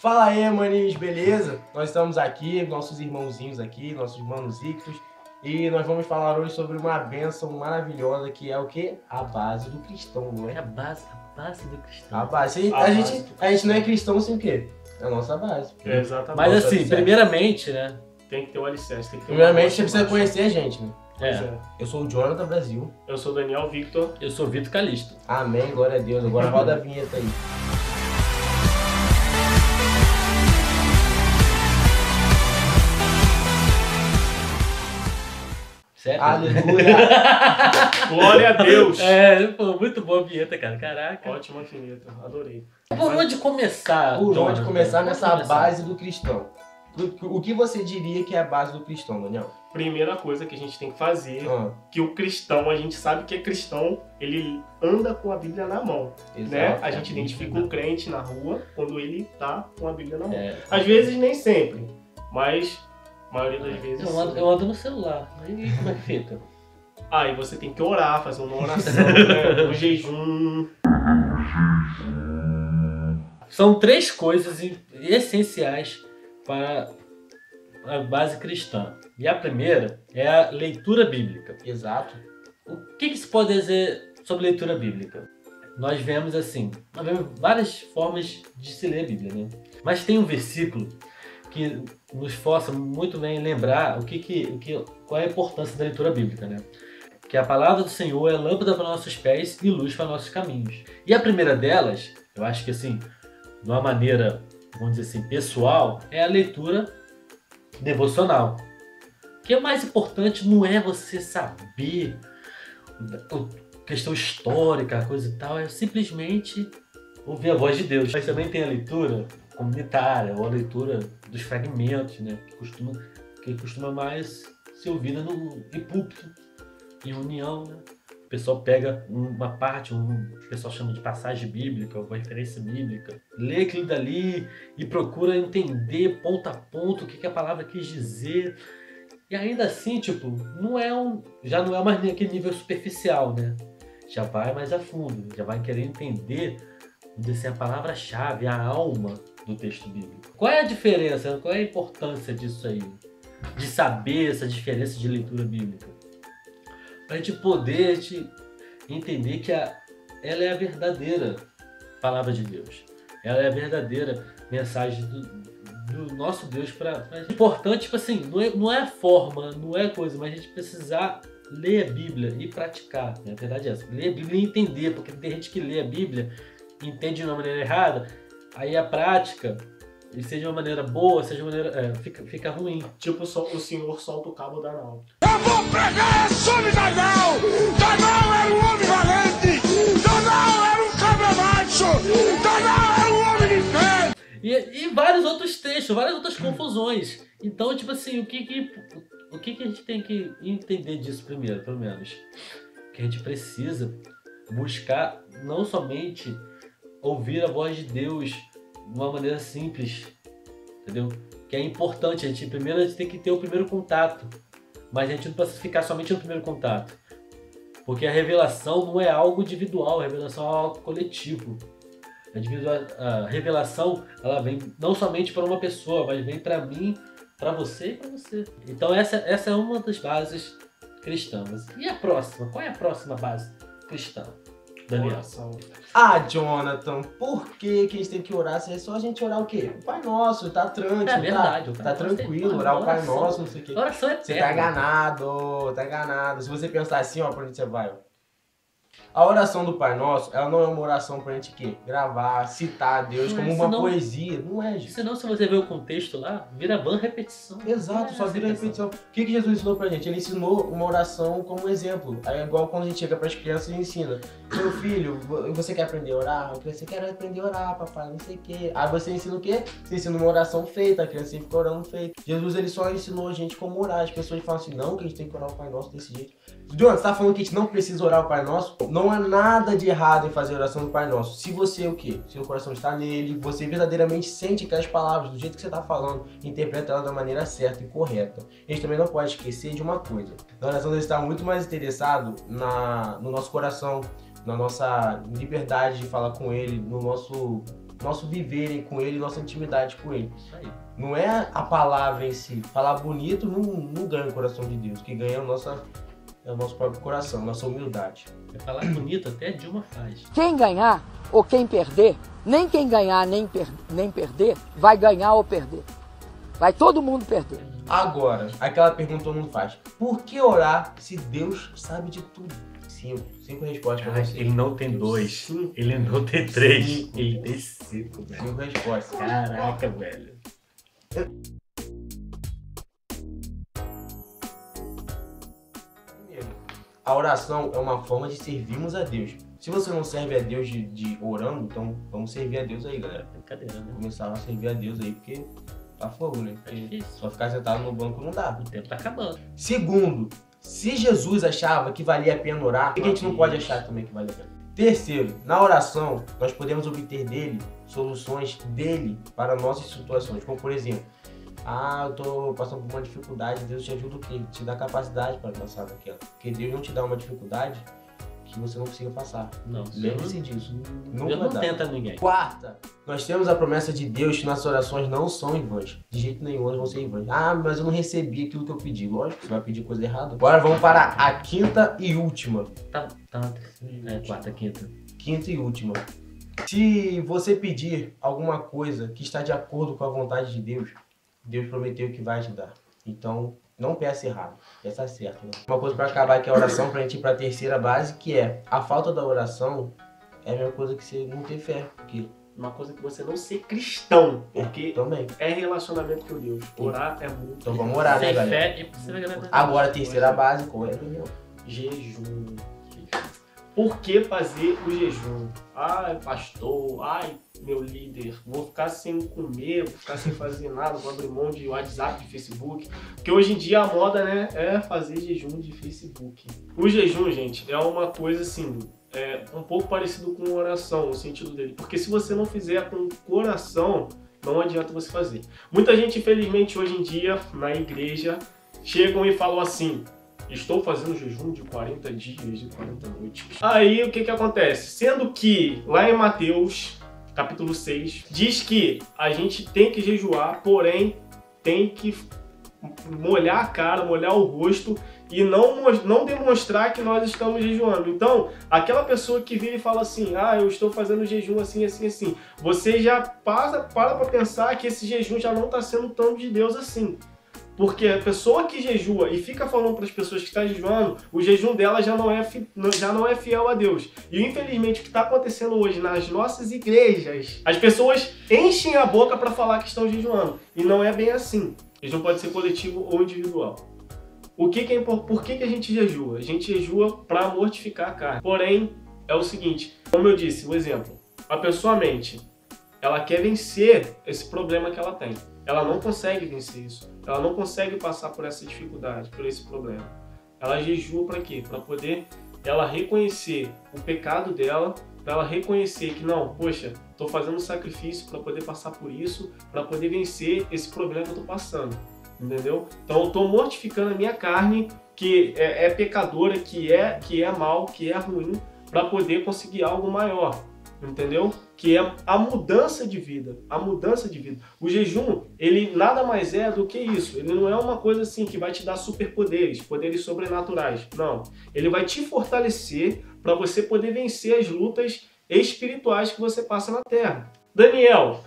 Fala aí, maninhos, beleza? Nós estamos aqui, nossos irmãozinhos aqui, nossos manos ictos, e nós vamos falar hoje sobre uma bênção maravilhosa que é o quê? A base do cristão, não é? É a base do cristão. A base. A gente não é cristão sem o quê? É a nossa base. É, exatamente. Mas Nossa, assim, alicerce. primeiramente, né? Tem que ter o alicerce, tem que ter Primeiramente, uma você precisa base. conhecer a gente, né? Pois É, é. Eu sou o Jonathan Brasil. Eu sou o Daniel Victor. eu sou Vitor Calisto. Amém, glória a Deus. Agora roda a vinheta aí. Certo? Aleluia! Glória a Deus! É, pô, muito boa a vinheta, cara. Caraca. Ótima vinheta, adorei. Por onde começar? Por onde Jonathan? começar Por onde nessa começar? base do cristão? O que você diria que é a base do cristão, Daniel? Primeira coisa que a gente tem que fazer, Ah, que o cristão, a gente sabe que é cristão, ele anda com a Bíblia na mão, né? exato. A gente identifica o crente na rua quando ele tá com a Bíblia na mão. É, Às vezes nem sempre, mas a maioria das vezes sim. eu ando no celular. Aí como é que fica? Aí você tem que orar, fazer uma oração, né? Um jejum. São três coisas essenciais para a base cristã. E a primeira é a leitura bíblica. Exato. O que se pode dizer sobre leitura bíblica? Nós vemos várias formas de se ler a Bíblia, né? Mas tem um versículo que nos força muito bem lembrar qual é a importância da leitura bíblica, né? Que a palavra do Senhor é lâmpada para nossos pés e luz para nossos caminhos. E a primeira delas, eu acho que assim, de uma maneira, vamos dizer assim, pessoal, é a leitura devocional. O que é mais importante não é você saber questão histórica, coisa e tal, é simplesmente ouvir a voz de Deus. Mas também tem a leitura comunitária, ou a leitura dos fragmentos, né? Que costuma mais ser ouvida em púlpito, em reunião, né? O pessoal pega uma parte, o pessoal chama de passagem bíblica, ou referência bíblica, lê aquilo dali e procura entender ponto a ponto o que a palavra quis dizer. E ainda assim, tipo, já não é mais aquele nível superficial, né? Já vai mais a fundo, já vai querer entender, vamos dizer assim, a palavra-chave, a alma do texto bíblico. Qual é a diferença, qual é a importância disso aí? De saber essa diferença de leitura bíblica? Para a gente poder entender que ela é a verdadeira palavra de Deus. Ela é a verdadeira mensagem do nosso Deus para a gente. Importante, tipo assim, não é a forma, não é coisa, mas a gente precisar ler a Bíblia e praticar. Né? A verdade é essa. Ler a Bíblia e entender, porque tem gente que lê a Bíblia e entende de uma maneira errada, aí a prática, e seja de uma maneira boa, seja de uma maneira. Fica ruim. Tipo, o senhor solta o cabo da nau. Eu vou pregar sobre Daniel! Daniel era um homem valente! Daniel era um cabra macho! Daniel era um homem de fé! E vários outros textos, várias outras confusões. Então, tipo assim, o que a gente tem que entender disso primeiro, pelo menos? Que a gente precisa buscar não somente ouvir a voz de Deus de uma maneira simples, entendeu? Que é importante, a gente tem que ter o primeiro contato. Mas a gente não precisa ficar somente no primeiro contato. Porque a revelação não é algo individual, a revelação é algo coletivo. A revelação, ela vem não somente para uma pessoa, mas vem para mim, para você e para você. Então essa é uma das bases cristãs. E a próxima? Qual é a próxima base cristã, Daniel? Oração. Ah, Jonathan, por que a gente tem que orar? Se é só a gente orar o quê? O Pai Nosso, tá tranquilo, É verdade, o tá Pai Nosso tranquilo, tem- orar o Pai oração. Nosso, não sei o quê. Oração é Você tá enganado. Se você pensar assim, ó, pra onde você vai, ó. A oração do Pai Nosso, ela não é uma oração pra gente quê? Gravar, citar a Deus Não é, como uma senão- poesia. Não é, gente. Senão, se você ver o contexto lá, vira van repetição. Exato, só vira repetição. O que Jesus ensinou pra gente? Ele ensinou uma oração como exemplo. Aí é igual quando a gente chega pras crianças e ensina. Meu filho, você quer aprender a orar? Você quer aprender a orar, papai, não sei o quê. Aí você ensina o quê? Você ensina uma oração feita, a criança fica orando feita. Jesus, ele só ensinou a gente como orar. As pessoas falam assim, não, que a gente tem que orar o Pai Nosso desse jeito. John, você tá falando que a gente não precisa orar o Pai Nosso? Não há nada de errado em fazer a oração do Pai Nosso. Se você o quê? Seu coração está nele, você verdadeiramente sente aquelas palavras do jeito que você está falando, interpreta ela da maneira certa e correta. A gente também não pode esquecer de uma coisa. Na oração Deus está muito mais interessado no nosso coração, na nossa liberdade de falar com Ele, no nosso nosso viver com ele, nossa intimidade com ele. Isso aí. Não é a palavra em si. Falar bonito não ganha o coração de Deus. O que ganha é o nosso próprio coração, nossa humildade. É falar bonito, até a Dilma faz. Quem ganhar ou quem perder, nem quem ganhar nem perder, vai ganhar ou perder. Vai todo mundo perder. Agora, aquela pergunta que todo mundo faz. Por que orar se Deus sabe de tudo? Cinco respostas pra você. Ele não tem 2, ele não tem 3, ele tem 5, velho. 5 respostas. Caraca, velho. Primeiro, a oração é uma forma de servirmos a Deus. Se você não serve a Deus de orando, então vamos servir a Deus aí, galera. Brincadeira, né? Começar a servir a Deus aí, porque tá fogo, né? É Porque difícil. só ficar sentado no banco não dá. O tempo tá acabando. Segundo, se Jesus achava que valia a pena orar, por que a gente não pode achar também que vale a pena? Terceiro, na oração, nós podemos obter dele soluções dele para nossas situações. Como por exemplo, eu tô passando por uma dificuldade, Deus te ajuda o quê? Te dá capacidade para passar daquela. Porque Deus não te dá uma dificuldade que você não consiga passar. Não, Lembre-se disso. Deus não tenta ninguém. Quarta, nós temos a promessa de Deus que nossas orações não são em vãs. De jeito nenhum elas vão ser em vãs. Mas eu não recebi aquilo que eu pedi. Lógico, você vai pedir coisa errada. Agora vamos para a quinta e última. Tá na terceira. Quarta, quinta. Quinta e última. Se você pedir alguma coisa que está de acordo com a vontade de Deus, Deus prometeu que vai te dar. Então, não peça errado, peça certo. Né? Uma coisa para acabar aqui a oração, para a gente ir para a terceira base, que é a falta da oração é a mesma coisa que você não ter fé. Porque Uma coisa que você não ser cristão, porque também. é relacionamento com Deus. Orar é muito. Então vamos orar, né, Sem galera? fé e você vai ganhar. Agora a terceira base, qual é, Daniel? Jejum. Por que fazer o jejum? Ai, pastor, ai, meu líder, vou ficar sem comer, vou ficar sem fazer nada, vou abrir mão de WhatsApp, de Facebook. Porque hoje em dia a moda, né, é fazer jejum de Facebook. O jejum, gente, é uma coisa assim, um pouco parecido com oração, o sentido dele. Porque se você não fizer com coração, não adianta você fazer. Muita gente, infelizmente, hoje em dia, na igreja, chegam e falam assim: estou fazendo jejum de 40 dias, de 40 noites. Aí o que acontece? Sendo que lá em Mateus, capítulo 6, diz que a gente tem que jejuar, porém tem que molhar a cara, molhar o rosto e não demonstrar que nós estamos jejuando. Então, aquela pessoa que vira e fala assim: eu estou fazendo jejum assim, assim, assim, você já para pensar que esse jejum já não está sendo tão de Deus assim. Porque a pessoa que jejua e fica falando para as pessoas que está jejuando, o jejum dela já não é fiel a Deus. E infelizmente o que está acontecendo hoje nas nossas igrejas, as pessoas enchem a boca para falar que estão jejuando. E não é bem assim. Jejum pode ser coletivo ou individual. Por que a gente jejua? A gente jejua para mortificar a carne. Porém, é o seguinte, como eu disse, o exemplo, a pessoa mente, ela quer vencer esse problema que ela tem. Ela não consegue vencer isso. Ela não consegue passar por essa dificuldade, por esse problema. Ela jejua para quê? Para poder ela reconhecer o pecado dela, para ela reconhecer que não, poxa, estou fazendo um sacrifício para poder passar por isso, para poder vencer esse problema que eu estou passando. Entendeu? Então eu estou mortificando a minha carne, que é pecadora, que é mal, que é ruim, para poder conseguir algo maior. Entendeu? Que é a mudança de vida. A mudança de vida. O jejum, ele nada mais é do que isso. Ele não é uma coisa assim que vai te dar superpoderes, poderes sobrenaturais. Não. Ele vai te fortalecer para você poder vencer as lutas espirituais que você passa na Terra. Daniel,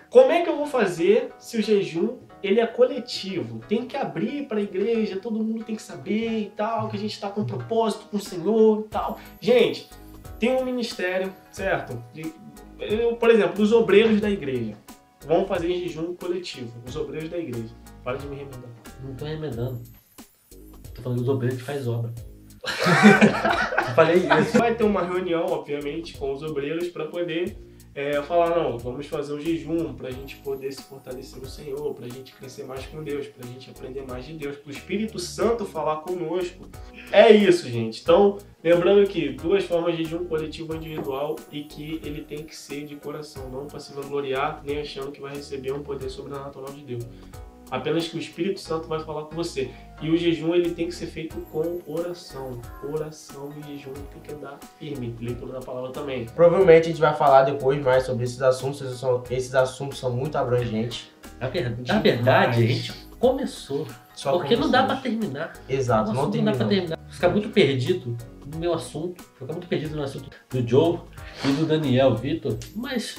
como é que eu vou fazer se o jejum ele é coletivo? Tem que abrir para a igreja, todo mundo tem que saber e tal, que a gente está com um propósito com o Senhor e tal. Gente, tem um ministério, certo? Por exemplo, os obreiros da igreja vão fazer jejum coletivo. Os obreiros da igreja. Para de me remendar. Não tô remendando. Tô falando dos obreiros que faz obra. Eu falei isso. Vai ter uma reunião, obviamente, com os obreiros para poder falar, não, vamos fazer um jejum para a gente poder se fortalecer no Senhor, para a gente crescer mais com Deus, para a gente aprender mais de Deus, para o Espírito Santo falar conosco. É isso, gente. Então, lembrando que 2 formas de jejum, coletivo ou individual, e que ele tem que ser de coração, não para se vangloriar, nem achando que vai receber um poder sobrenatural de Deus. Apenas que o Espírito Santo vai falar com você. E o jejum ele tem que ser feito com oração. Oração e jejum tem que andar firme. Leitura da palavra também. Provavelmente a gente vai falar depois mais sobre esses assuntos. Esses assuntos são muito abrangentes. Na verdade, a gente começou. Só Porque não dá pra começamos. terminar. Exato, O não assunto não dá pra terminou. terminar. Ficar muito perdido no meu assunto. Ficar muito perdido no assunto do Joe e do Daniel Vitor. Mas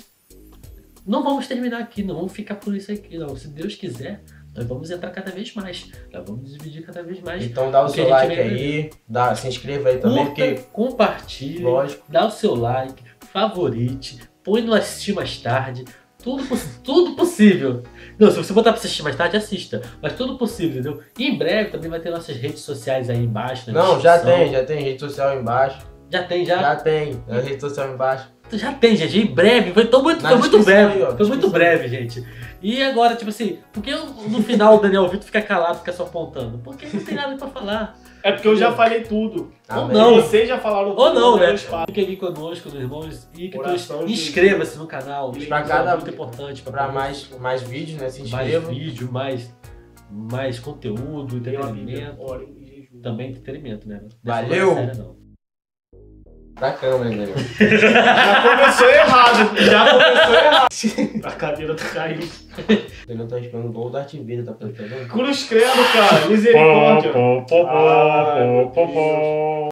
não vamos terminar aqui, não vamos ficar por isso aqui, não. Se Deus quiser, nós vamos entrar cada vez mais. Nós vamos dividir cada vez mais. Então dá o Porque seu a gente like vem aí, se inscreva aí também, Curta, porque, compartilhe, lógico, dá o seu like, favorite, põe no assistir mais tarde. Tudo possível. Não, se você botar pra assistir mais tarde, assista. Mas tudo possível, entendeu? E em breve também vai ter nossas redes sociais aí embaixo. Na não, já descrição. tem rede social aí embaixo. Já tem. Já tem, a rede social aí embaixo. Já tem, gente. Em breve. Foi muito descrição breve. aí, ó, Foi muito descrição. breve, gente. E agora, tipo assim, por que no final o Daniel Vitor fica calado, fica só apontando? Porque não tem nada pra falar. É porque eu já falei tudo. Ou Amém. não. Vocês já falaram tudo. Ou não, né? menos fácil. Fique aqui conosco, meus irmãos. E que Oração, inscreva-se no canal. Pra Isso cada- é muito importante. Pra mais vídeos, né? Se mais inscreva. vídeo, mais conteúdo, Leiam a Bíblia, entretenimento. orem e jejum. Também entretenimento, né? Valeu! Não é sério, não. Pra câmera, né? Já começou errado. A cadeira tá caindo. Eu tô esperando o gol da Artivida, tá vendo? Cruz credo, cara. Misericórdia. Ai, meu Deus.